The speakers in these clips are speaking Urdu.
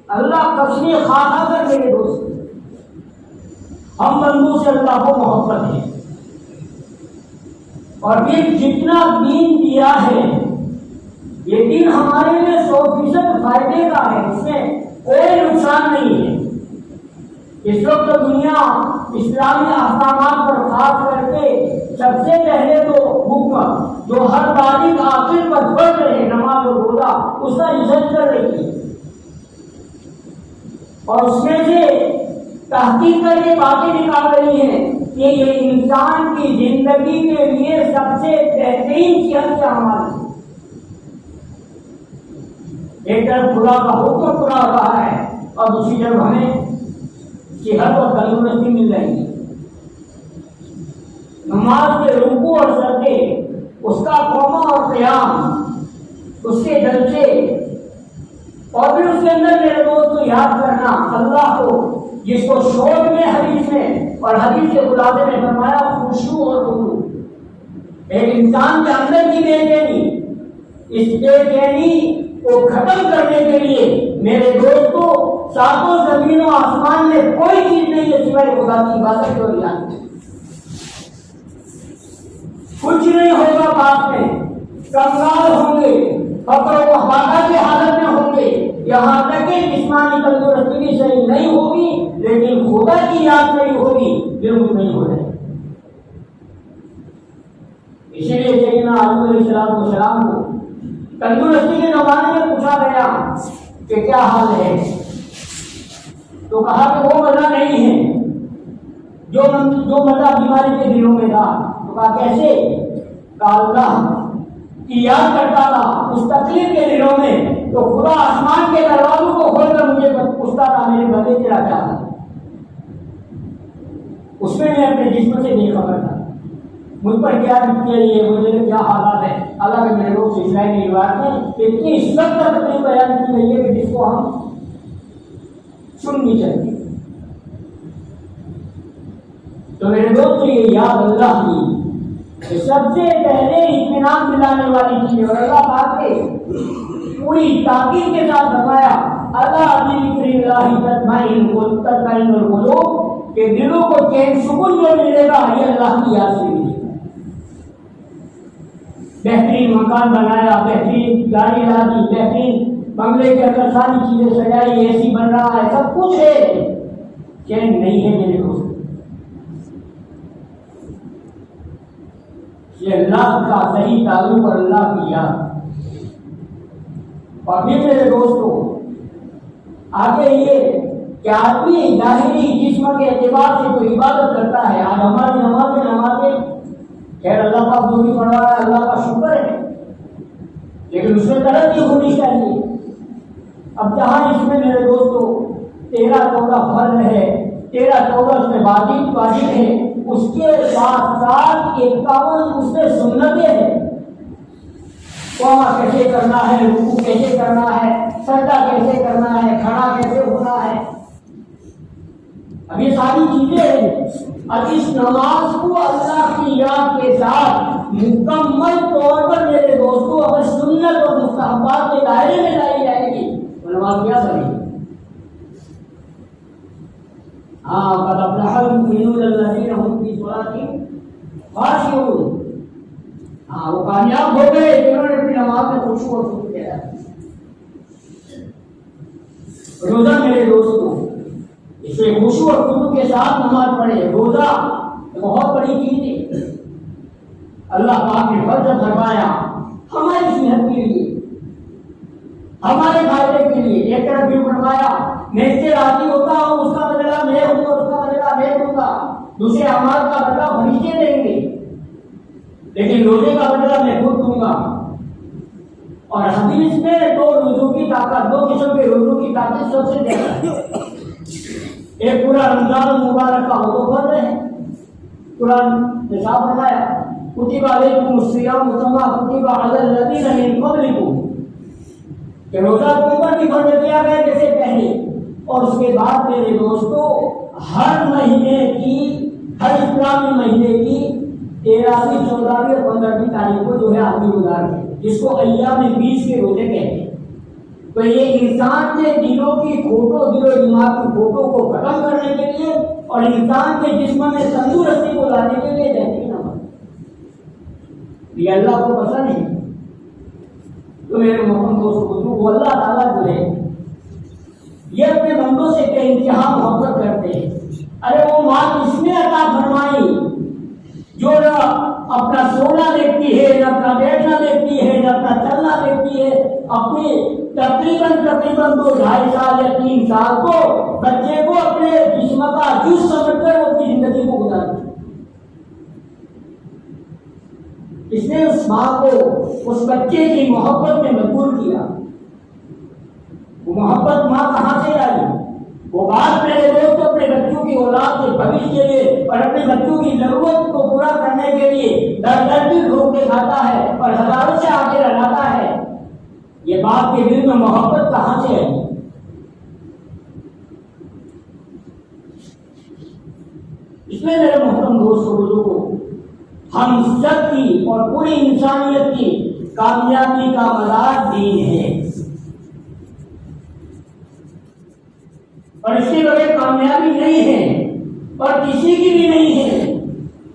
اللہ قسمی خانہ کر میرے دوست، ہم بندوں سے اللہ کو محبت ہے، اور یہ جتنا دین دیا ہے یہ دین ہمارے لیے 100% فائدے کا ہے، اس میں کوئی نقصان نہیں ہے۔ اس وقت دنیا اسلامی احکامات پر خاص کر کے سب سے پہلے تو حکم جو ہر تاریخ آخر پر پڑھ رہے ہیں نماز و روزہ، اس کا رزلٹ کر رہی ہے، اور اس میں سے تحقیق کر کے باتیں نکال رہی ہیں کہ یہ انسان کی زندگی کے لیے سب سے بہترین صحت کا عمل ہے۔ ایک طرف خدا کا حکم پورا ہو رہا ہے اور دوسری طرف ہمیں صحت اور تندرستی مل رہی ہے۔ نماز کے رکوع اور سجدے، اس کا قوما اور قیام، اس کے جلسے، اور پھر اس کے اندر میرے دوست کو یاد کرنا اللہ کو، جس کو شوق میں حدیث میں اور حدیث کے خلاصے میں فرمایا خشوع اور خضوع۔ ایک انسان کے اندر کی بے چینی، اس بے چینی کو ختم کرنے کے لیے میرے دوستو ساتوں زمین و آسمان میں کوئی چیز نہیں ہے سوائے خدا کی عبادت اور یاد۔ کچھ نہیں ہوگا پاس میں، کنگال ہوں گے، فقر و حاجت کی حالت میں ہوں گے، یہاں تک کہ جسمانی تندرستی بھی صحیح نہیں ہوگی لیکن خدا کی یاد نہیں ہوگی، بالکل نہیں ہو رہے۔ اسی لیے سیدنا آدم علیہ السلام کو تندرستی کے زمانے میں پوچھا گیا کہ کیا حال ہے، تو کہا کہ وہ مزہ نہیں ہے جو مزہ بیماری کے دنوں میں تھا۔ تو کہا کیسے؟ کہا اللہ کی یاد کرتا تھا اس تکلیف کے دنوں میں تو خدا آسمان کے دروازوں کو کھول کر مجھے پوچھتا تھا میرے بندے تیرا کیا تھا، اس میں میں اپنے جسم سے بے خبر تھا، مجھ پر کیا بتتی رہی ہے، مجھے کیا حالات ہے۔ اللہ کے میرے لوگ اسرائیلی روایت میں اتنی سخت تکلیف بیان کی گئی ہے کہ جس کو ہم سننی چاہیے۔ تو میرے دوست یہ یاد اللہ کی سب سے پہلے اطمینان دلانے والی چیز ہے، اور اللہ پاک کے پوری تاکید کے ساتھ فرمایا اللہ بذکر اللہ تطمئن القلوب، کہ دلوں کو چین سکون جو ملے گا یہ اللہ کی یاد سے ملے گا۔ بہترین مکان بنایا، بہترین گاڑی لا دی، بہترین بنگلے کے اندر ساری چیزیں سجائی، اے سی بن رہا ہے، سب کچھ ہے، چین نہیں ہے میرے دوست۔ یہ اللہ کا صحیح تعلق اور اللہ کی یاد۔ اور پھر میرے دوستو آگے یہ کہ آدمی ظاہری جسم کے اعتبار سے جو عبادت کرتا ہے، آج ہماری نمازیں خیر اللہ کا جو بھی پڑھ رہا ہے اللہ کا شکر ہے، لیکن اس میں ترقی ہونی چاہیے۔ اب جہاں اس میں میرے دوستو 13-14 فرض ہے، 13-14 اس میں واجب ہے، اس کے ساتھ ساتھ 51 اس میں سنتیں ہیں، قوما کیسے کرنا ہے، رکوع کیسے کرنا ہے، سجدہ کیسے کرنا ہے، کھڑا کیسے ہونا ہے، اب یہ ساری چیزیں ہیں۔ اب اس نماز کو اللہ کی یاد کے ساتھ مکمل طور پر میرے دوستوں اگر سنت اور مستحبات کے دائرے میں لائی جائے گی تو نماز کیا کرے گی؟ قد افلح المؤمنون الذین هم فی صلاتهم خاشعون، وہ کامیاب ہو گئے جنہوں نے اپنی نماز میں خشوع اور خضوع کیا۔ روزہ میرے دوستوں اسے خشوع اور خضوع کے ساتھ نماز پڑھے، روزہ بہت بڑی چیز ہے۔ اللہ پاک نے فرض فرمایا ہماری صحت کے لیے، ہمارے فائدے کے لیے۔ ایک طرف بھی فرمایا میں اس سے راضی ہوتا ہوں، اس کا بدلہ میں ہوں اور اس کا بدلہ میں دوں گا، دوسرے اعمال کا بدلہ فرشتے دیں گے، لیکن روزے کا بدلہ میں خود دوں گا۔ اور حدیث میں 2 روزوں کی طاقت، 2 قسم کے روزوں کی طاقت سب سے زیادہ ہے۔ ایک پورا رمضان المبارک کا وہ فرض ہے، قرآن نے صاف فرمایا کتب علیکم الصیام کما کتب علی الذین من قبلکم، کہ روزہ تم پر بھی فرض کیا گیا جیسے پہلے۔ اور اس کے بعد میرے دوستو ہر مہینے کی، ہر اسلامی مہینے کی 13ویں 14ویں اور 15ویں تاریخ کو جو ہے آدمی گزارتے ہیں، جس کو ایام 20 کے روزے کہتے ہیں۔ تو یہ انسان کے دلوں کی کھوٹوں، دل و دماغ کی کھوٹوں کو ختم کرنے کے لیے اور انسان کے جسم میں تندرستی کو لانے کے لیے بہترین عمل، یہ اللہ کو پسند ہے۔ تو میرے محمد دوستوں، وہ اللہ تعالیٰ جو ہے یہ اپنے بندوں سے بے انتہا محبت کرتے ہیں۔ ارے وہ ماں اس نے عطا فرمائی جو نہ اپنا سونا دیکھتی ہے، نہ اپنا بیٹھنا دیکھتی ہے، نہ اپنا چلنا دیکھتی ہے، اپنی تقریباً 2-2.5 سال یا 3 سال کو بچے کو اپنے جسم کا جز سمجھ کر وہ اپنی زندگی کو گزارتی ہے۔ اس نے اس ماں کو اس بچے کی محبت میں مجبور کیا۔ وہ محبت ماں کہاں سے آئی؟ وہ بات میرے دوست اپنے بچوں کی اولاد کے بھوش کے لیے اور اپنے بچوں کی ضرورت کو پورا کرنے کے لیے در در کی ڈھونڈ کے کھاتا ہے اور ہزاروں سے آگے لگاتا ہے۔ یہ باپ کے دل میں محبت کہاں سے آئی؟ اس میں میرے محترم دوستوں بزرگوں، ہم سب کی اور پوری انسانیت کی کامیابی کا مدار دین ہے، اور اس کے بغیر کامیابی نہیں ہے اور کسی کی بھی نہیں ہے۔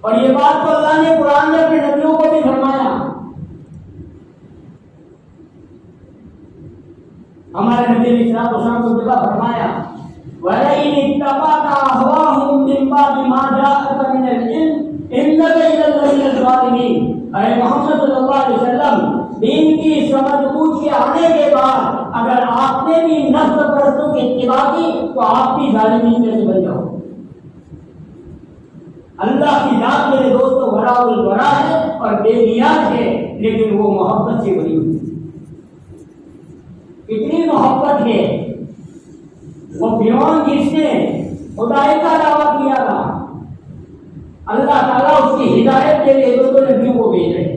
اور یہ بات تو اللہ نے قرآن میں اپنے نبیوں کو بھی فرمایا۔ ہمارے نبی علیہ الصلوۃ والسلام کو جگہ فرمایا وَلَئِنِ اتَّبَعْتَ أَهْوَاءَهُم مِّن بَعْدِ مَا جَاءَكَ مِنَ الْعِلْمِ إِنَّكَ إِذًا لَّمِنَ الظَّالِمِينَ۔ اے محمد صلی اللہ علیہ وسلم، دین کی سمجھ بوجھ کے آنے کے بعد اگر آپ نے بھی نفس پرستوں کی اتباع کی تو آپ بھی ظالمین میں سے بن جاؤ۔ اللہ کی ذات میرے دوستوں وراء الورا ہے اور بے نیاز ہے، لیکن وہ محبت سے بری ہوئی ہے۔ کتنی محبت ہے! وہ فرعون جس نے خدائی کا دعویٰ کیا تھا، اللہ تعالیٰ اس کی ہدایت کے لیے دو نبیوں کو بھیج رہے۔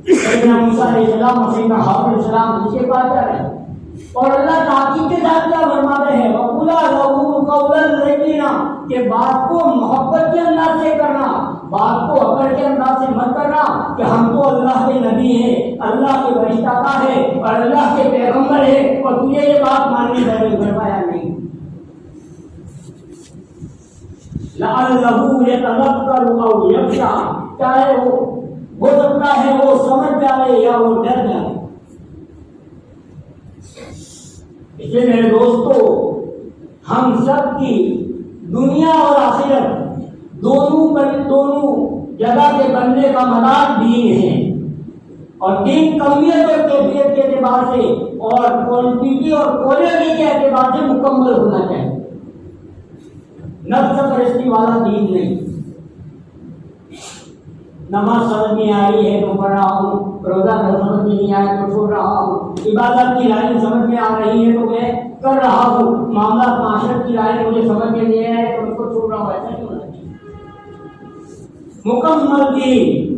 سیدنا موسیٰ علیہ السلام اور سیدنا ہارون علیہ السلام اس کے پاس جا رہے ہیں اور اللہ تاکید کے ساتھ کیا فرما رہے ہیں؟ وَقُولَا لَهُ قَوْلًا لَّيِّنًا، کہ بات کو محبت کے انداز سے کرنا، بات کو اکڑ کے انداز سے مت کرنا کہ ہم تو اللہ کے نبی ہیں، اللہ کے فرشتہ ہے اور اللہ کے پیغمبر ہے اور تجھے یہ بات ماننی ضروری فرمایا نہیں۔ لَعَلَّهُ يَتَذَكَّرُ أَوْ يَخْشَىٰ، چاہے وہ ہو سکتا ہے وہ سمجھ جائے یا وہ ڈر جائے۔ اس لیے میرے دوستو، ہم سب کی دنیا اور آخرت دونوں جگہ کے بننے کا مدار دین ہے، اور دین کمیت اور کیفیت کے اعتبار سے اور کوانٹٹی اور کوالٹی کے اعتبار سے مکمل ہونا چاہیے، نفس پرستی والا دین نہیں۔ نماز سمجھ میں آئی ہے تو پڑھ رہا ہوں، روزہ سمجھ میں نہیں آیا تو چھوڑ رہا ہوں، عبادت کی لائن سمجھ میں آ رہی ہے تو میں کر رہا ہوں، معاملات معاشرت کی لائن مجھے سمجھ میں نہیں آیا تو اس کو چھوڑ رہا ہوں، ایسا نہیں ہونا چاہیے۔ مکمل دین۔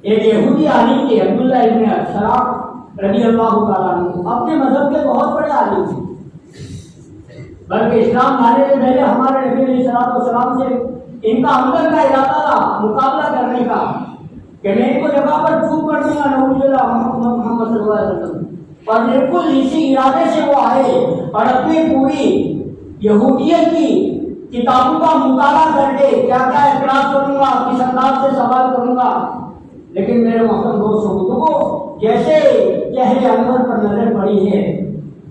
ایک یہودی عالم تھے عبداللہ ابن سلام رضی اللہ تعالیٰ عنہ، اپنے مذہب کے بہت بڑے عالم تھے، بلکہ اسلام لانے سے پہلے ہمارے نبی علیہ السلام سے ان کا اندر کا ارادہ تھا مقابلہ کرنے کا کہ میں ان کو جگہ پر چوپ کر دوں گا، نعوذ باللہ، محمد صلی اللہ علیہ وسلم۔ اور بالکل اسی ارادے سے وہ آئے اور اپنی پوری یہودیت کی کتابوں کا مطالعہ کر کے کیا کیا اعتراض کروں گا، کس انداز سے سوال کروں گا، لیکن میرے محترم دوستوں کو جیسے چہرے انور پر نظر پڑی ہے،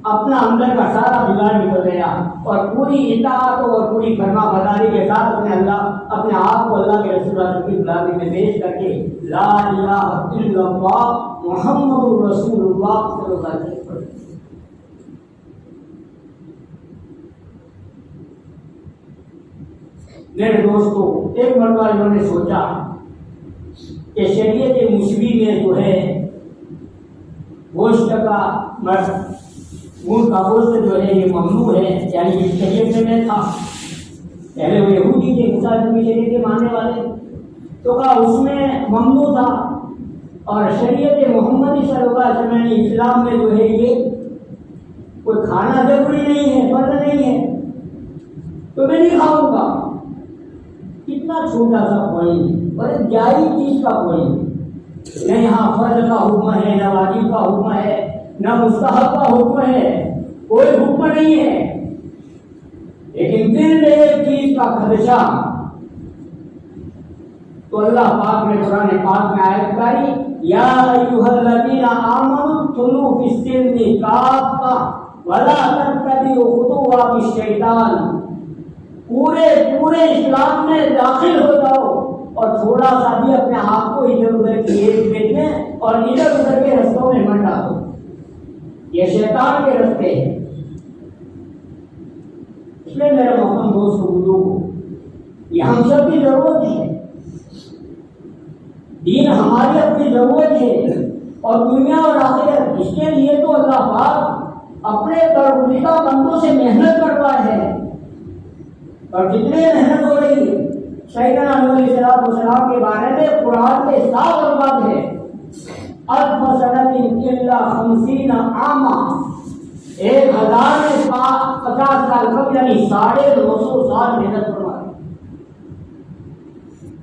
اپنا اندر کا سارا بگاڑ نکل گیا اور پوری اطاعت اور پوری فرما برداری کے ساتھ اپنے آپ کو اللہ کے رسول اللہ کی غلامی میں پیش کر کے لا الہ الا اللہ محمد رسول اللہ صلی اللہ علیہ وسلم۔ میرے دوستو، ایک مرتبہ انہوں نے سوچا کہ شریعت مصبی میں جو ہے گوشت کا اونٹ کا گوشت جو ہے یہ ممنوع ہے، یعنی اس شریعت میں تھا۔ پہلے وہ یہودی تھے، موسیٰ کی شریعت کے ماننے والے، تو کہا اس میں ممنوع تھا، اور شریعت محمدی صلی اللہ علیہ وسلم اسلام میں جو ہے یہ کوئی کھانا ضروری نہیں ہے، فرض نہیں ہے۔ تو میں نہیں کھاؤں گا. کتنا چھوٹا سا پوائنٹ اور ایک جائز چیز کا پوائنٹ. نہ یہاں فرض کا حکم ہے، نہ واجب کا حکم ہے، نہ مستحب کا حکم ہے، کوئی حکم نہیں ہے. لیکن دل میں ایک چیز کا خدشہ. تو اللہ پاک نے قرآن پاک میں آیت اتاری، یا ایھا الذین آمنوا ادخلوا فی السلم کافۃ ولا تتبعوا خطوات الشیطان. پورے اسلام میں داخل ہو جاؤ اور تھوڑا سا بھی اپنے آپ کو ادھر ادھر کیے دیکھنے اور ادھر ادھر کے رستوں میں مت ڈالو. یہ شیطان کے رستے ہیں. اس لیے میرے محترم دوستوں بزرگوں، یہ ہم سب کی ضرورت ہے. دین ہماری اپنی ضرورت ہے اور دنیا اور آخرت. اس کے لیے تو اللہ پاک اپنے برگزیدہ بندوں سے محنت کرتا ہے. اور جتنے محنت ہو رہی ہے سیدنا نوح علیہ السلام کے بارے میں قرآن میں صاف الفاظ ہے، الف سنۃ الا 50 عاما. 1000 میں 50 سال قبل، یعنی 950 سال محنت فرمائی.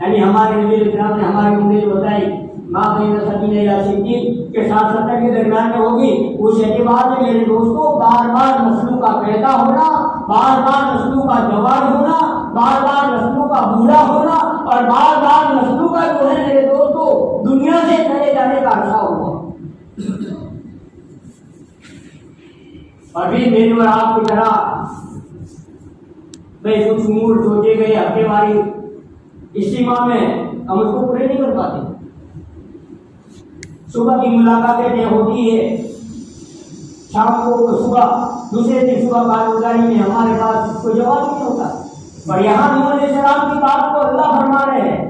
یعنی ہمارے نبی علیہ السلام نے ہماری عمر بتائی ماں بین سبیل الی صدیق کے ساتھ 70 کے درمیان میں ہوگی. اس اعتبار سے میرے دوستوں بار بار نسلوں کا پیدا ہونا، بار بار نسلوں کا جوان ہونا، بار بار نسلوں کا بوڑھا ہونا اور بار بار نسلوں کا جو ہے میرے دوستوں دنیا سے چلے جانے کا عرصہ ہوا. ابھی میری اور آپ کی طرح میں کچھ امور سوچے گئے ہفتے واری اجتماع میں ہم اس کو پورے نہیں کر پاتے. صبح کی ملاقاتیں طے ہوتی ہے، شام کو صبح دوسرے دن صبح کارگزاری میں ہمارے پاس کوئی جواب نہیں ہوتا. اور یہاں نوح علیہ السلام کی بات کو اللہ فرما رہے ہیں،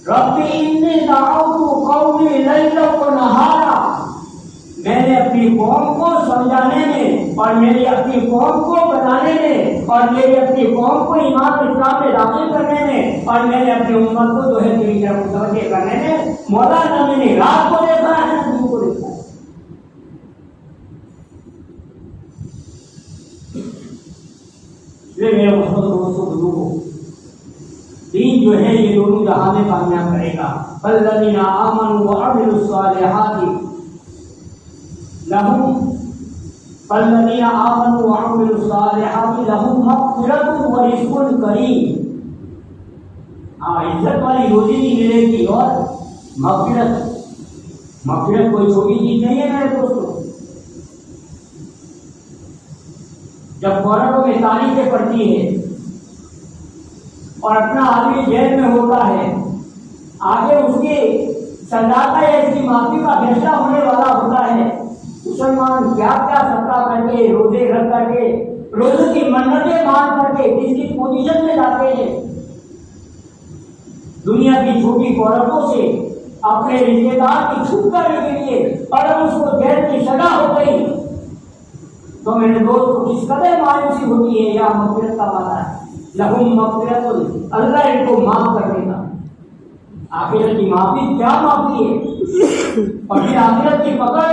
رب انی دعوت قومی لیلا ونہارا. میں نے اپنی قوم کو سمجھانے میں اور میری اپنی قوم کو بتانے میں اور میری اپنی قوم کو ایمان اسلام میں داخل کرنے میں اور میں نے اپنی امت کو جو ہے میری طرف متوجہ کرنے میں مولا نہ میں نے رات کو دیکھا ہے نہ دن کو دیکھا ہے. یہ میرے محمد دوستوں بزرگوں، دین جو ہے یہ دونوں جہاں میں کامیاب کرے گا. فالذین آمنوا وعملوا الصالحات لهم فالذین آمنوا وعملوا الصالحات لهم مغفرۃ ورزق کریم. عزت والی روزی بھی ملے گی اور مغفرت کوئی چھوٹی چیز نہیں ہے میرے دوستوں. جب کورٹوں میں تاریخیں پڑتی ہے اور اپنا آدمی جیل میں ہوتا ہے، آگے اس کی سزا کا یا اس کی معافی کا فیصلہ ہونے والا ہوتا ہے. مسلمان کیا کیا صدقہ کر کے، روزے رکھ کر کے، روزے کی منتیں مان کر کے کس کی پوزیشن میں جاتے ہیں. دنیا کی چھوٹی عورتوں سے اپنے رشتے دار کی چھوٹ کرنے کے لیے اور اس کو جیل کی سزا ہو گئی تو میرے دوست کو کس قدر مایوسی ہوتی ہے. یا مغفرت کا وعدہ ہے، لہم مغفرۃ، اللہ ان کو معاف کر دے گا. آخرت کی معافی کیا معافی ہے اور پھر آخرت کی پکڑ،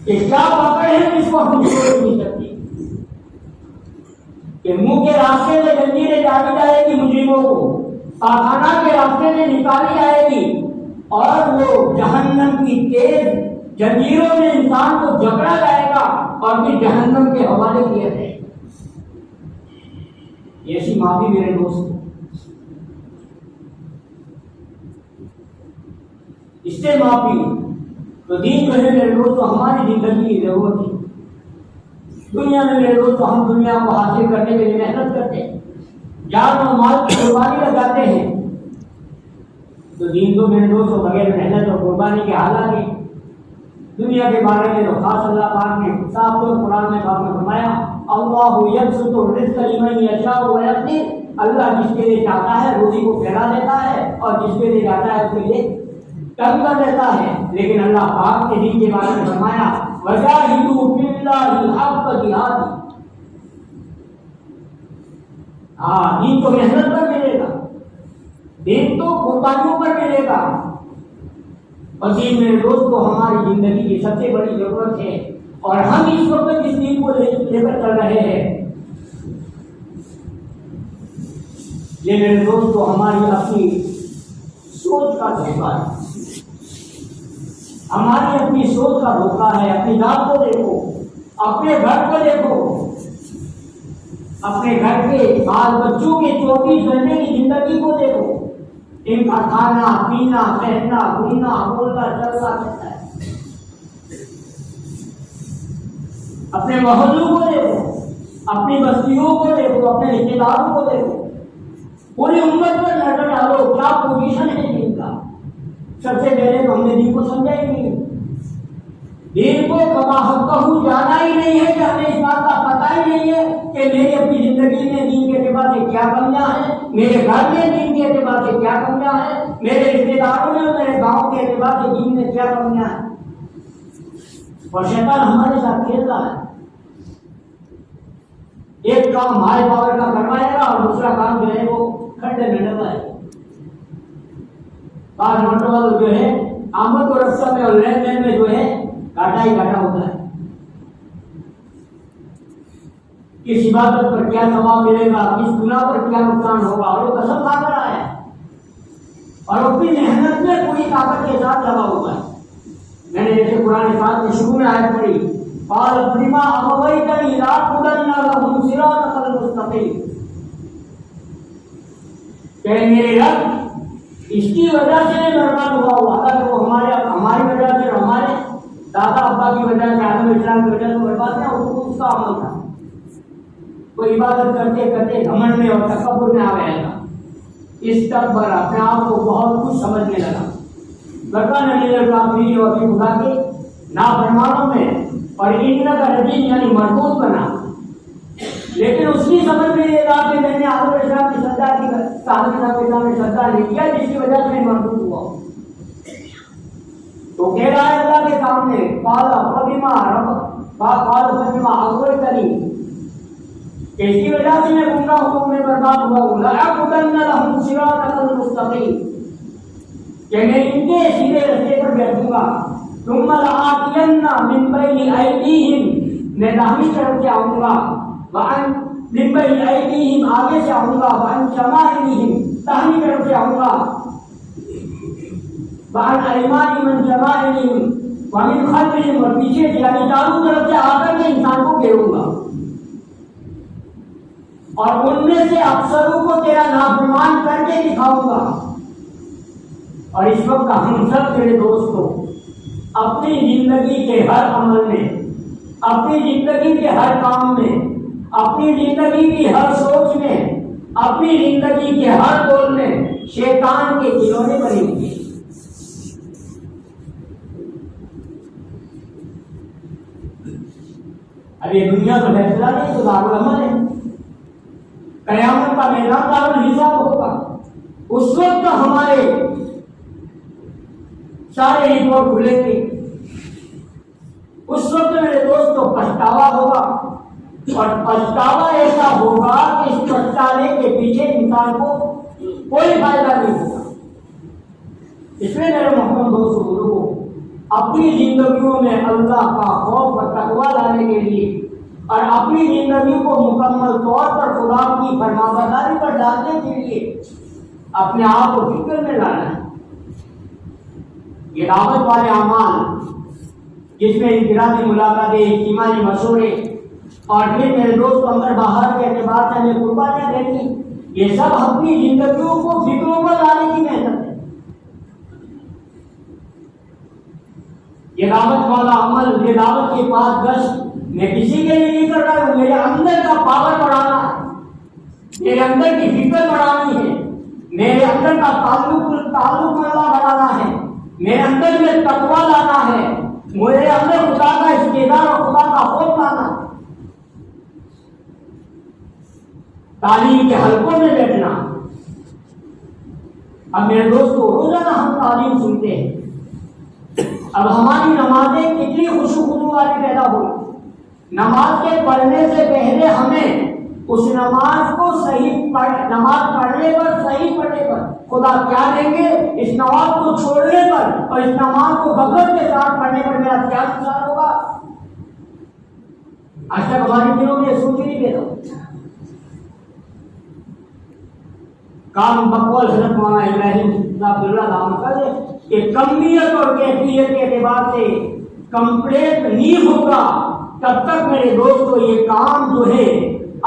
یہ کیا پکڑ ہے جس کو ہم چھوڑ نہیں سکتے. کہ منہ کے راستے میں زنجیریں ڈالی جائے گی مجرموں کو، پاخانہ کے راستے میں نکالی جائے گی اور وہ جہنم کی تیز زنجیروں میں انسان کو جکڑا جائے گا اور پھر جہنم کے حوالے کیا جائے گا. ایسی معافی میرے دوست، اس سے معافی تو دین جو ہے میرے دوست ہماری زندگی کی ضرورت ہے. دنیا میں میرے دوست ہم دنیا کو حاصل کرنے کے لیے محنت کرتے ہیں، جان اور مال کی قربانی لگاتے ہیں. تو دین تو میرے دوست بغیر محنت اور قربانی کے حالات ہے. دنیا کے بارے میں تو خاص اللہ پاک نے صاف طور قرآن میں فرمایا، اللہ یبسط الرزق لمن یشاء ویقدر. اللہ جس کے لیے چاہتا ہے روزی کو پھیلا دیتا ہے اور جس کے لیے چاہتا ہے اس کے لیے تنگ کر دیتا ہے. لیکن اللہ پاک کے دین کے بارے میں فرمایا، وجاہدوا فی اللہ حق جہاد. دین تو محنت پر ملے گا، دین تو قربانیوں پر ملے گا. اور دین میرے دوست کو ہماری زندگی کی سب سے بڑی ضرورت ہے اور ہم اس وقت اس دین کو لے کر چل رہے ہیں. یہ میرے دوستو ہماری اپنی سوچ کا دھوکہ ہے، ہماری اپنی سوچ کا دھوکہ ہے۔ اپنی ذات کو دیکھو، اپنے گھر کو دیکھو، اپنے گھر کے بال بچوں کے 24 گھنٹے کی زندگی کو دیکھو، ان کا کھانا پینا پہننا گھومنا بولنا چلنا کہتا ہے۔ اپنے محلوں کو دیکھو، اپنی بستیوں کو دیکھو، اپنے رشتے داروں کو دیکھو، پوری امت پر نظر ڈالو، کیا پوزیشن ہے دین کا۔ سب سے پہلے تو ہم نے دین کو سمجھا ہی نہیں، دین کو کما حقہ جانا ہی نہیں ہے، کہ ہمیں اس بات کا پتہ ہی نہیں ہے کہ میری اپنی زندگی میں دین کے اعتبار سے کیا کمیاں ہیں، میرے گھر میں دین کے اعتبار سے کیا کمیاں ہیں، میرے رشتے داروں میں میرے گاؤں کے اعتبار سے دین میں کیا کمیاں ہیں۔ اور شیطان ہمارے ساتھ کھیل رہا ہے، ایک کام ہائی پاور کا کروائے گا اور دوسرا کام جو ہے وہ کھڈے میں ڈلوائے گا۔ بعض مرتبہ جو ہے آمد و رفت میں اور لین دین میں جو ہے گھاٹا ہی گھاٹا ہوتا ہے۔ کس عبادت پر کیا ثواب ملے گا، کس گناہ پر کیا نقصان ہوگا، اور وہ قسم کھا کر آیا ہے اور اپنی محنت میں پوری طاقت کے ساتھ لگا ہوا ہے۔ میں نے جیسے قرآن پاک میں شروع میں آیت پڑھی، قال بما اغويتني لأقعدن لهم صراطك المستقيم، کہ میرے رب اس کی وجہ سے برباد ہوا ہوا تھا کہ وہ ہماری وجہ سے، ہمارے دادا ابا کی وجہ سے، آدم اسلام کی وجہ سے برباد ہے، اس کا عمل تھا۔ وہ عبادت کرتے کرتے گھمنڈ میں اور تکبر میں آ گیا تھا، استکبر، اپنے آپ کو بہت کچھ سمجھنے لگا، لگا نہیں کافری اور خدا کے نافرمانوں میں، اور ان کا رجیم یعنی مربوط بنا۔ لیکن اس کی سمجھ میں یہ رہا کہ میں نے آدم علیہ السلام کی سجدہ کی، آدم علیہ السلام نے سجدہ نہیں کیا، جس کی وجہ سے مربوط ہوا۔ تو کہہ رہا ہے اللہ کے سامنے، قال فبما اغويتني، اس کی وجہ سے میں گمراہ ہوں، میں برباد ہوا ہوں، لأقعدن لهم صراطك المستقيم، کہ میں ان کے سیدھے راستے پر بیٹھوں گا، ثم لآتين من بين أيديهم، میں داہنی طرف سے آؤں گا، من بين أيديهم، آگے سے آؤں گا، وعن شمائلهم، داہنی طرف سے آؤں گا، وعن أيمانهم، من شمائلهم، ومن خلفهم، اور پیچھے سے یعنی چاروں طرف سے آ کر کے انسان کو گھیروں گا، اور ان میں سے اکثروں کو تیرا نافرمان کر کے دکھاؤں گا۔ اور اس وقت ہم سب میرے دوستوں اپنی زندگی کے ہر عمل میں، اپنی زندگی کے ہر کام میں، اپنی زندگی کی ہر سوچ میں، اپنی زندگی کے ہر قول میں شیطان کے کھلونے بنے ہوئے ہیں۔ اب یہ دنیا کا فیصلہ نہیں، تو دارالعمل ہے، قیامت کا میدان دارالحساب ہوگا، اس وقت ہمارے سارے رپورٹ کھلیں گے، اس وقت میرے دوستوں پچھتاوا ہوگا، اور پچھتاوا ایسا ہوگا کہ اس پچھتانے کے پیچھے انسان کو کوئی فائدہ نہیں ہوگا۔ اس میں میرے محترم دوستوں بزرگوں، اپنی زندگیوں میں اللہ کا خوف اور تقویٰ لانے کے لیے اور اپنی زندگی کو مکمل طور پر خدا کی فرمانبرداری پر ڈالنے کے لیے اپنے آپ کو فکر میں لانا ہے۔ یہ دعوت والے اعمال جس میں انفرادی ملاقاتیں، اجتماعی مشورے، اور پھر میرے دوست اندر باہر کے اعتبار سے ہمیں قربانیاں دینی، یہ سب اپنی زندگیوں کو فکروں پر لانے کی محنت ہے۔ یہ دعوت والا عمل، یہ دعوت کے پاس گشت میں کسی کے لیے نہیں کر رہا ہوں، میرے اندر کا پاور بڑھانا ہے، میرے اندر کی فکر بڑھانی ہے، میرے اندر کا تعلق اللہ بڑھانا ہے، میرے اندر میں تقویٰ لانا ہے، میرے اندر خدا کا استعداد اور خدا کا خوف لانا، تعلیم کے حلقوں میں بیٹھنا۔ اب میرے دوستو روزانہ ہم تعلیم سنتے ہیں، اب ہماری نمازیں کتنی خشوع خضوع والی پیدا ہوئی، نماز کے پڑھنے سے پہلے ہمیں اس نماز کو نماز پڑھنے پر، صحیح پڑھنے پر خدا کیا دیں گے، اس نماز کو چھوڑنے پر اور اس نماز کو غفلت کے ساتھ پڑھنے پر میرا کیا نقصان ہوگا۔ آج تک ہمارے دلوں میں یہ سوچ نہیں پیدا۔ کام بقول حضرت مولانا ابراہیم عبداللہ نام کرے کہ کمیت اور کیفیت کے اعتبار سے کمپلیٹ نہیں ہوگا تب تک میرے دوستو یہ کام جو ہے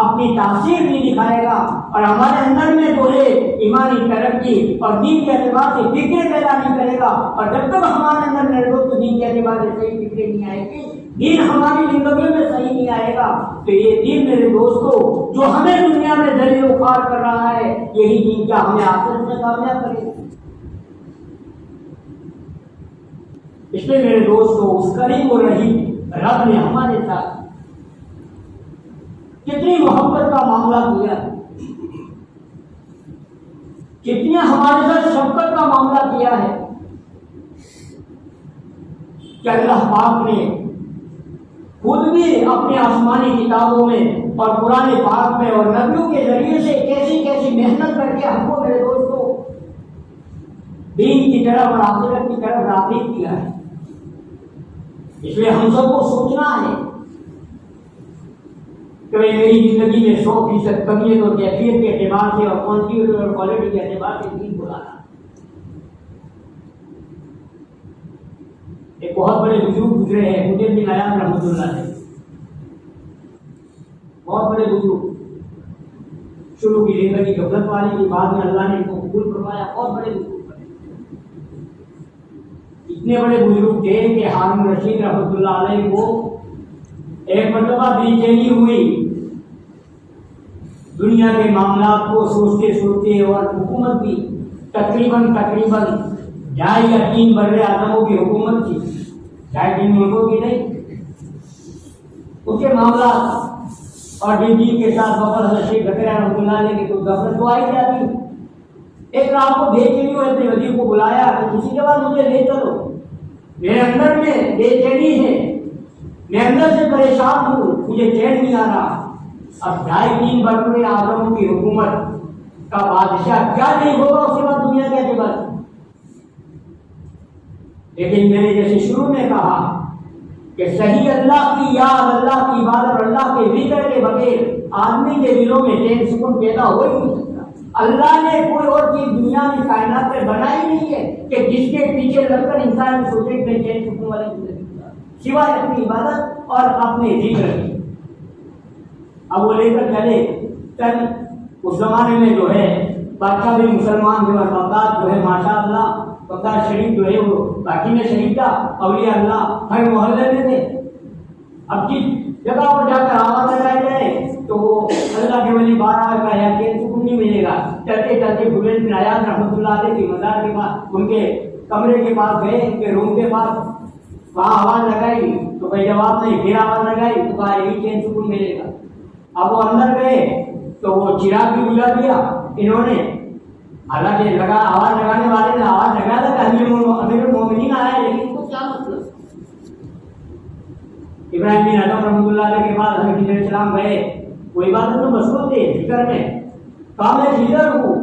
اپنی تاثیر نہیں دکھائے گا، اور ہمارے اندر میں جو ہے ایمانی ترقی اور دین کے اعتبار سے فکریں پیدا نہیں کرے گا، اور جب تک ہمارے اندر میرے دوست دین کے اعتبار سے صحیح فکریں نہیں آئے گی، دین ہماری زندگی میں صحیح نہیں آئے گا، تو یہ دین میرے دوستو جو ہمیں دنیا میں ذلیل و خوار کر رہا ہے، یہی دین کیا ہمیں آخرت میں کامیاب کرے گا؟ اس لیے میرے دوستو اس قریب و رحیم رب نے ہمارے ساتھ کتنی محبت کا معاملہ کیا، کتنی ہمارے ساتھ شفقت کا معاملہ کیا ہے کہ اللہ پاک نے خود بھی اپنے آسمانی کتابوں میں اور قرآن پاک میں اور نبیوں کے ذریعے سے کیسی کیسی محنت کر کے ہم کو میرے دوستوں دین کی طرف اور آخرت کی طرف راغب کیا ہے۔ اس لیے ہم سب کو سوچنا ہے کہ میری زندگی میں 100% کمیت اور کیفیت کے اعتبار سے اور کوانٹٹی اور کوالٹی کے اعتبار سے دین بلانا۔ ایک بہت بڑے بزرگ گزرے ہیں حجت بن عیاض رحمۃ اللہ علیہ، بہت بڑے بزرگ، شروع کی زندگی غفلت والی کی، بعد میں اللہ نے ان کو قبول فرمایا، بہت بڑے بزرگ بنے۔ اتنے بڑے بزرگ تھے کہ ہارون رشید رحمۃ اللہ علیہ کو ایک مرتبہ بے چینی ہوئی دنیا کے معاملات کو سوچتے سوچتے، اور حکومت بھی تقریباً 2.5 یا 3 بر اعظموں کی حکومت تھی، 2.5 ملکوں کی نہیں، اس کے معاملات اور دین کے ساتھ بفر حضرت شیخ ذکر رحمۃ اللہ علیہ کی تو دفعت تو آئی جاتی۔ ایک رات کو بے چینی ہوئے، اپنے وزیر کو بلایا کہ کسی کے بعد مجھے لے چلو، میرے اندر میں بے چینی ہے، میں اندر سے پریشان ہوں، مجھے چین نہیں آ رہا۔ اب 2.5-3 بر اعظموں کی حکومت کا بادشاہ کیا نہیں ہوگا اس کے بعد دنیا کے اعتبار سے؟ لیکن میں نے جیسے شروع میں کہا کہ صحیح اللہ کی یاد، اللہ کی عبادت اور اللہ کے ذکر کے بغیر آدمی کے دلوں میں چین سکون پیدا ہو ہی نہیں سکتا۔ اللہ نے کوئی اور چیز دنیا میں کائنات میں بنائی نہیں ہے کہ جس کے پیچھے لگ کر انسان سوچے کہ چین سکون والی زندگی سوائے اپنی عبادت اور اپنے ذکر کی۔ اب وہ لے کر چل اس زمانے میں جو ہے بادشاہ بھی مسلمان جو ہے، بغداد جو ہے ماشاء اللہ بغداد شریف جو ہے وہ باقی میں شریف تھا، اولیاء اللہ ہر محلے میں تھے۔ اب جس جگہ پر جا کر آواز لگائی جائے تو وہ اللہ کے ولی بارہ کا یا چین سکون نہیں ملے گا۔ چلتے چلتے حجت بن عیاض رحمۃ اللہ علیہ کی مزار کے پاس، ان کے کمرے کے پاس گئے، ان کے روم کے پاس، وہاں آواز لگائی تو کوئی جواب نہیں، پھر آواز لگائی تو کہا یہی چین سکون ملے گا۔ اب وہ اندر گئے تو وہ چراغ بھی بجھا دیا انہوں نے، حالانکہ آواز لگانے والے نے آواز لگایا تھا کہ امیر المومنین آیا، لیکن ان کو کیا مطلب؟ ابراہیم بن ادم رحمۃ اللہ علیہ کے بعد حضرت علیہ السلام گئے، وہ عبادت میں مشغول تھے، ذکر میں، کہا میں خضر ہوں،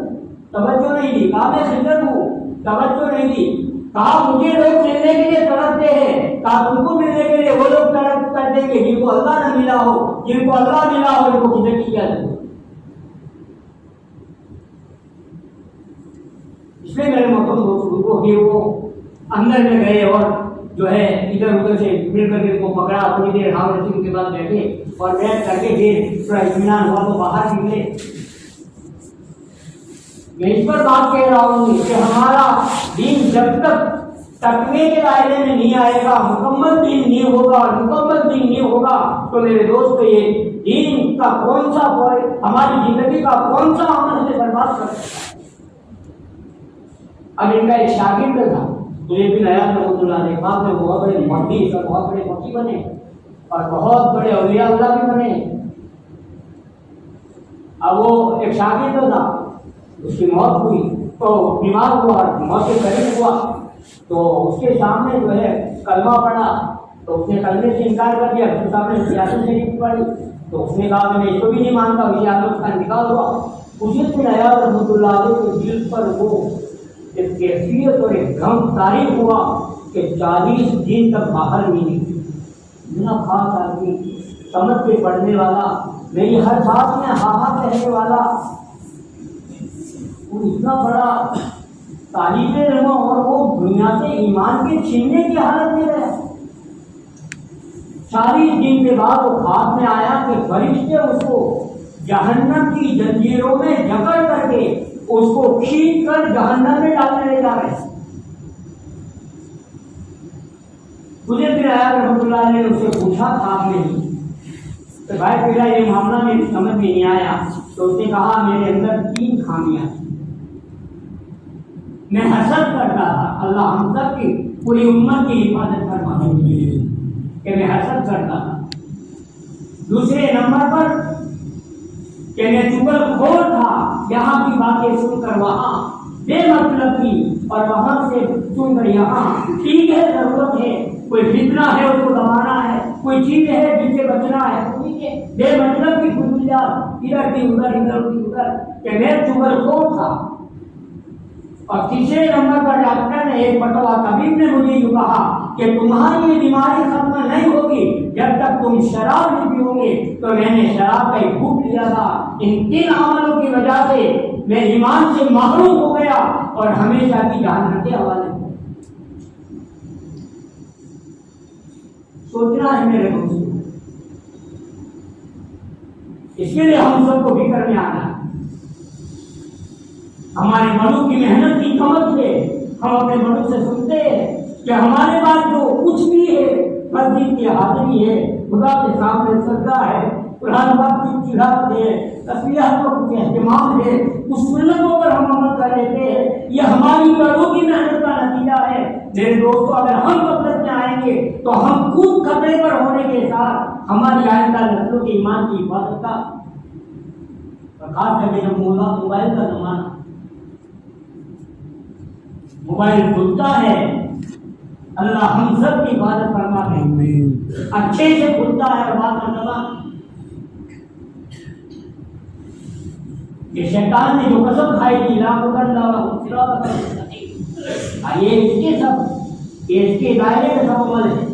توجہ نہیں دی، کہا میں خضر ہوں، توجہ نہیں دی، کہا مجھے لوگ ملنے کے لیے تڑپتے ہیں، کہا تم کو ملنے کے لیے وہ لوگ تڑپ کر دیں گے جن کو اللہ نہ ملا ہو، جن کو اللہ ملا ہو ان کو خضر کی کیا ضرورت؟ اس لیے میرے محترم دوستوں پھر وہ اندر میں گئے اور جو ہے ادھر ادھر سے مل کر کے کو پکڑا، تھوڑی دیر ہاؤ رسیم کے بعد بیٹھے اور بیٹھ کر کے پھر تھوڑا اطمینان ہوا تو باہر نکلے۔ میں اس پر بات کہہ رہا ہوں کہ ہمارا دین جب تک تقوی کے دائرے میں نہیں آئے گا، مکمل دین نہیں ہوگا، اور مکمل دین نہیں ہوگا تو میرے دوست یہ دین کا کون سا ہماری زندگی کا کون سا عمل ہمیں برباد کر سکتا ہے؟ اب ان کا ایک شاگرد تھا حجت بن عیاض رحمۃ اللہ علیہ، بعد میں بہت بڑے محدث اور بہت بڑے فقیہ بنے اور بہت بڑے اولیاء اللہ بھی بنے۔ اب وہ ایک شاگرد تھا، اس کی موت ہوئی تو بیمار ہوا اور موت کے قریب ہوا تو اس کے سامنے جو ہے کلمہ پڑھا تو اس نے کلمے سے انکار کر دیا، اس کے سامنے سیاست شریف پڑھی تو اس نے کہا کہ میں اس کو بھی نہیں مانتا، اسی عالم کا انتقال ہوا۔ حجت بن عیاض رحمۃ اللہ علیہ کے دل پر وہ ایک کیفیت اور ایک غم طاری ہوا کہ 40 دن تک باہر نہیں نکلی۔ اتنا خاص آدمی، سمجھ کے پڑھنے والا، میری ہر بات میں ہاں ہاں کہنے والا، وہ اتنا بڑا طالب علم اور وہ دنیا سے ایمان کے چھیننے کی حالت میں رہا. 40 دن کے بعد وہ خواب میں آیا کہ فرشتے اس کو جہنم کی زنجیروں میں جکڑ کر کے اس کو کھینچ کر جہنم میں ڈالنے لے جا رہے ہیں. مجھے پھر آیا رحمۃ اللہ نے اس سے پوچھا خواب میں ہی تو بھائی میرا یہ معاملہ میری سمجھ میں نہیں آیا. تو اس نے کہا میرے اندر 3 خامیاں تھیں. میں حسد کرتا تھا. اللہ ہم سب کی پوری امت کی حفاظت فرمائے کہ میں حسد کرتا تھا. دوسرے نمبر پر کہ میں چغل خور تھا. یہاں کی باتیں سن کر وہاں بے مطلب کی اور وہاں سے سن کر یہاں. ٹھیک ہے ضرورت ہے کوئی فتنہ ہے اس کو دبانا ہے کوئی چیز ہے جس سے بچنا ہے ٹھیک ہے. بے مطلب کی خصوصیات ادھر کی ادھر ادھر کی ادھر کہ میں چغل خور تھا. اور تیسرے نمبر پر ڈاکٹر نے ایک فتویٰ طبیب نے مجھے یہ کہا کہ تمہاری یہ بیماری ختم نہیں ہوگی جب تک تم شراب نہیں پیو گے. تو میں نے شراب کا ایک گھونٹ لیا تھا. ان 3 عملوں کی وجہ سے میں ایمان سے محروم ہو گیا اور ہمیشہ کی جہنم کے حوالے. سوچنا ہے میرے دوستوں, اس کے لیے ہم سب کو فکر میں آنا ہے. ہمارے بڑوں کی محنت کی قیمت ہے. ہم اپنے بڑوں سے سنتے ہیں کہ ہمارے پاس جو کچھ بھی ہے مسجد کی حاضری ہے, خدا کے سامنے سجدہ ہے, قرآن پاک کی تلاوت ہے, تسبیحات کا کچھ اہتمام ہے, اس سنتوں پر ہم عمل کر لیتے ہیں. یہ ہماری بڑوں کی محنت کا نتیجہ ہے. میرے دوستوں اگر ہم غفلت میں آئیں گے تو ہم خود خطرے پر ہونے کے ساتھ ہماری آئندہ نسلوں کے ایمان کی حفاظت کا خاص کر کے جب موبائل کا زمانہ موبائل کھلتا ہے. اللہ ہم سب کی حفاظت فرما دے. اچھے سے کھلتا ہے اور بات کرنا کہ شیطان نے جو قسم کھائی تھی یہ اس کے سب یہ اس کے دائرے میں سب عمل ہے.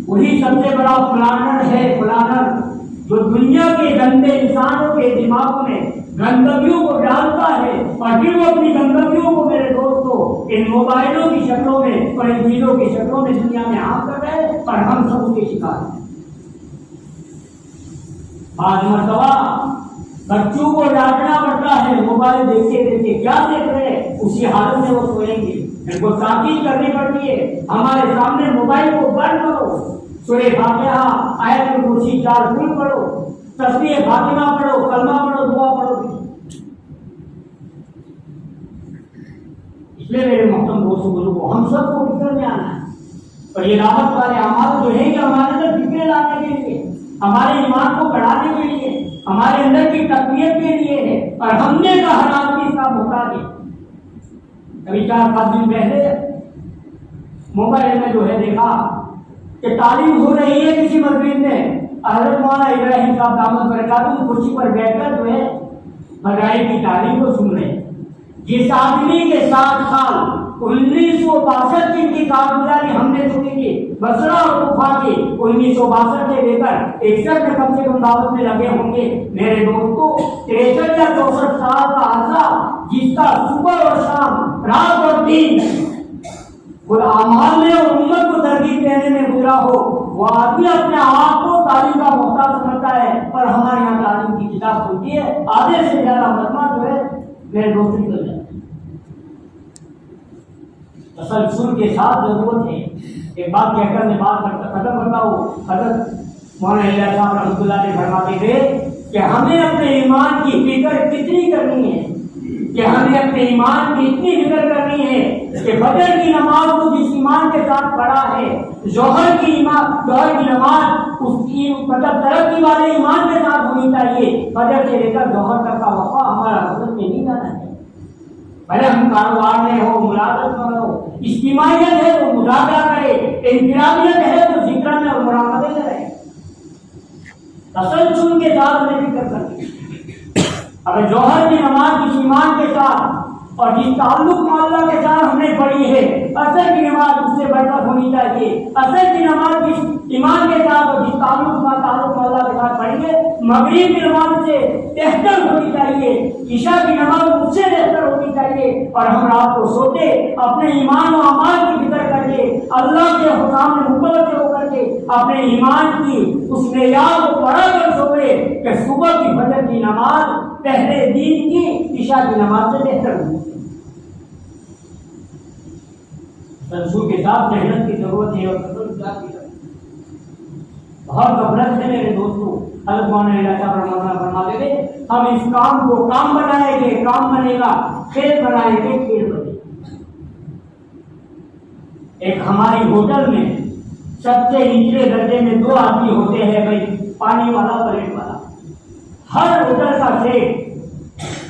وہی سب سے بڑا پلانر ہے. پلانر جو دنیا کے گندے انسانوں کے دماغ میں گندگیوں کو ڈالتا ہے اور پھر وہ اپنی گندگیوں کو میرے دوستوں ان موبائلوں کی شکلوں میں اور ان چیزوں کی شکلوں میں دنیا میں عام کر رہے ہیں اور ہم سب اس کے شکار ہیں. بعض مرتبہ بچوں کو ڈانٹنا پڑتا ہے. موبائل دیکھتے دیکھتے کیا دیکھ رہے ہیں اسی حالت میں وہ سوئیں گے. ان کو تاکید کرنی پڑتی ہے ہمارے سامنے موبائل کو بند کرو, سورہ فاتحہ آیت الکرسی 4 پھول پڑھو, تسبیح فاطمہ پڑھو, کلمہ پڑھو, دعا پڑھو. اس لیے میرے محترم دوستوں بزرگوں ہم سب کو فکر میں آنا ہے. اور یہ دعوت والے اعمال جو ہے کہ ہمارے اندر فکریں لانے کے لیے, ہمارے ایمان کو بڑھانے کے لیے, ہمارے اندر کی تقویت کے لیے ہے. اور ہم نے کا حالات بھی اس کا محتاج ہے. ابھی 4-5 دن پہلے موبائل میں جو ہے دیکھا کہ تعلیم ہو رہی ہے کسی مسجد میں. حضرت مولانا ابراہیم صاحب دامت برکاتہ کرسی پر بیٹھ کر جو ہے مدارس کی تعلیم کو سن رہے ہیں. جس آدمی کے 60 سال 1962 کی ان کی کارگزاری ہم نے سنی تھی بصرہ اور کوفہ کی 1962 سے لے کر 61 میں کم سے کم دعوت میں لگے ہوں گے. میرے دوستوں 63 یا 64 سال کا عرصہ جس کا صبح اور شام رات اور دن خود اعمال میں اور امت کو ترغیب دینے میں گزرا ہو, وہ آدمی اپنے آپ کو تعلیم کا محتاج سمجھتا ہے. اور ہمارے یہاں تعلیم کی کتاب ہوتی ہے آدھے سے زیادہ مجمع جو ہے میرے دوست نکل جاتے ہیں. تسلسل کے ساتھ ضرورت ہے. ایک بات کہہ کر میں بات ختم کرتا ہوں. حضرت مولانا الیاس صاحب رحمۃ اللہ نے فرماتے تھے کہ ہمیں اپنے ایمان کی فکر کتنی کرنی ہے, کہ ہمیں اپنے ایمان کی اتنی فکر کرنی ہے کہ فجر کی نماز کو جس ایمان کے ساتھ پڑھا ہے, ظہر کی نماز اس کی مطلب ترقی والے ایمان کے ساتھ ہونی چاہیے. فجر سے لے کر ظہر تک کا وقفہ ہمارا حضرت میں نہیں جانا ہے. بھلے ہم کاروبار میں ہو, ملازمت میں ہو, اجتماعیت ہے تو مذاکرہ کرے, انفرادیت ہے تو ذکر میں اور مراقبے میں رہے. تسلسل کے ساتھ ہمیں فکر کرنی. اگر جوہر کی نماز کسی ایمان کے ساتھ اور جس تعلق اللہ کے ساتھ ہم نے پڑھی ہے اثر کی نماز اس سے بڑھ کر ہونی چاہیے. اثر کی نماز جس ایمان کے ساتھ اور جس تعلق اللہ کے ساتھ پڑھی ہے مغرب کی نماز سے بہتر ہونی چاہیے, عشاء کی نماز اس سے بہتر ہونی چاہیے. اور ہم رات کو سوتے اپنے ایمان و اعمال کی فکر کر کے اللہ کے حکام میں متوجہ ہو کر کے اپنے ایمان کی اس معیار کو پڑھا کر سوئے کہ صبح کی فجر کی نماز پہلے دن کی عشاء کی نماز سے بہتر ہوگی. تنسو کے ساتھ محنت کی ضرورت ہے اور بہت غفلت ہے میرے دوستوں. حضرت مولانا صاحب فرماتے تھے ہم اس کام کو کام بنائیں گے, کام بنے گا, کھیل بنائیں گے, کھیل بنے گا. ایک ہماری ہوٹل میں سب سے نچلے درجے میں 2 آدمی ہوتے ہیں بھائی, پانی والا, پلیٹ والا. ہر ہوٹل کا شیخ,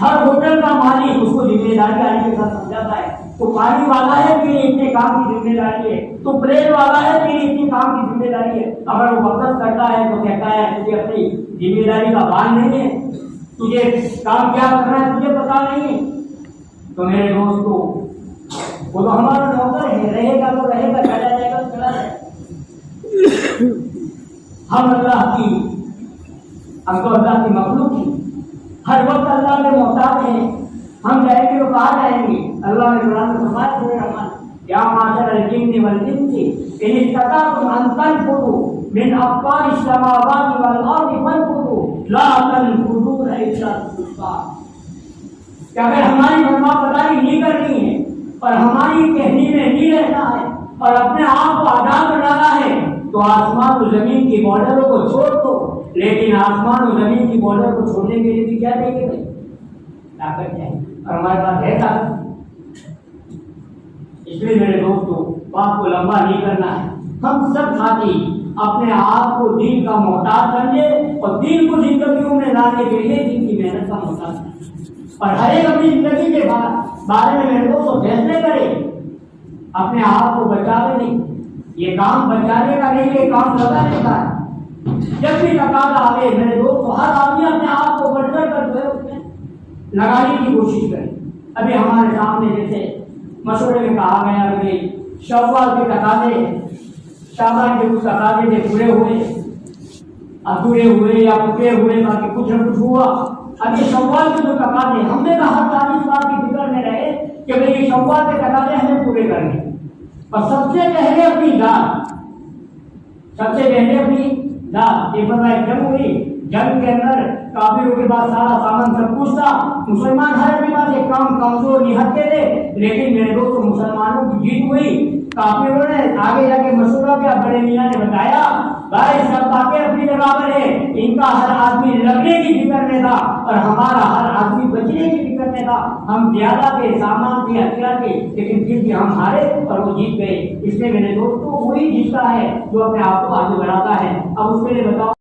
ہر ہوٹل کا مالک اس کو ذمہ داری آنے کے ساتھ سمجھاتا ہے. تو پانی والا ہے کہ اتنے کام کی ذمہ داری ہے, تو پلیٹ والا ہے کہ اتنے کام کی ذمہ داری ہے. اگر وہ غفلت کرتا ہے تو کہتا ہے تجھے اپنی ذمہ داری کا بھان نہیں ہے, تجھے کام کیا کرنا ہے تجھے پتا نہیں ہے. تو میرے دوستو وہ تو ہمارا نوکر ہے, رہے گا تو رہے گا, چلا جائے گا تو چلا جائے گا. ہم اللہ کی, ہم تو اللہ کی مخلوق ہیں, ہر وقت اللہ کے محتاج ہیں. ہم جائیں گے تو کہاں جائیں گے؟ اللہ نے قرآن میں فرمایا سورہ رحمان یا معاشر الجن والانس ان استطعتم ان تنفذوا من اقطار السماوات والارض فانفذوا لا تنفذون الا بسلطان. کہ اگر ہماری فرما برداری نہیں کرنی ہے اور ہماری کہنی میں نہیں رہنا ہے اور اپنے آپ کو آزاد بنانا ہے تو آسمان و زمین کی بارڈروں کو چھوڑ دو. لیکن آسمان و زمین کی بارڈر کو چھوڑنے کے لیے بھی کیا دیں گے بھائی؟ طاقت چاہیے, اور ہمارے پاس ہے طاقت. اس لیے میرے دوستوں بات کو لمبا نہیں کرنا ہے. ہم سب ساتھی اپنے آپ کو دین کا محتاج سمجھے اور دین کو زندگیوں میں لانے کے لیے دین کی محنت کا محتاج سمجھے, اور ہر ایک اپنی زندگی کے بارے میں میرے دوستوں فیصلے کرے. اپنے آپ کو بچانے نہیں, یہ کام بچانے کا نہیں, یہ کام لگانے کا ہے. جب بھی تقاضا آئے میرے دوستوں ہر آدمی اپنے آپ کو بڑھ کر جو ہے اس میں لگانے کی کوشش کرے. ابھی ہمارے سامنے جیسے مشورے میں کہا گیا کہ شوال کے تقاضے, شعبان کے کچھ تقاضے جو پورے ہوئے, ادھورے ہوئے یا پورے ہوئے, باقی کچھ نہ کچھ ہوا. اب یہ شوال کے جو تقاضے ہم نے کہا ہر اس بات کی فکر میں رہے کہ بھائی یہ شوال کے تقاضے ہمیں پورے کرنے, اور سب سے پہلے اپنی ذات, سب سے پہلے اپنی ذات. یہ فرمایا جنگ ہوئی, جنگ کے اندر کافروں کے پاس سارا سامان سب کچھ تھا, مسلمان ہر کے پاس ایک کام کمزور نہتے تھے. لیکن میرے دوستوں مسلمانوں کی جیت ہوئی. کافروں نے آگے جا کے مشورہ کیا, بڑے میاں نے بتایا بھائی سب باتیں اپنی جگہ پر ہے, ان کا ہر آدمی لڑنے کی فکر میں تھا اور ہمارا ہر آدمی بچنے کی فکر میں تھا. ہم زیادہ تھے, سامان تھے, ہتھیار تھے, لیکن پھر بھی ہم ہارے اور وہ جیت گئے. اس لیے میرے دوستوں وہی جیتتا ہے جو اپنے آپ کو آگے بڑھاتا ہے. اب اس کے لیے بتاؤ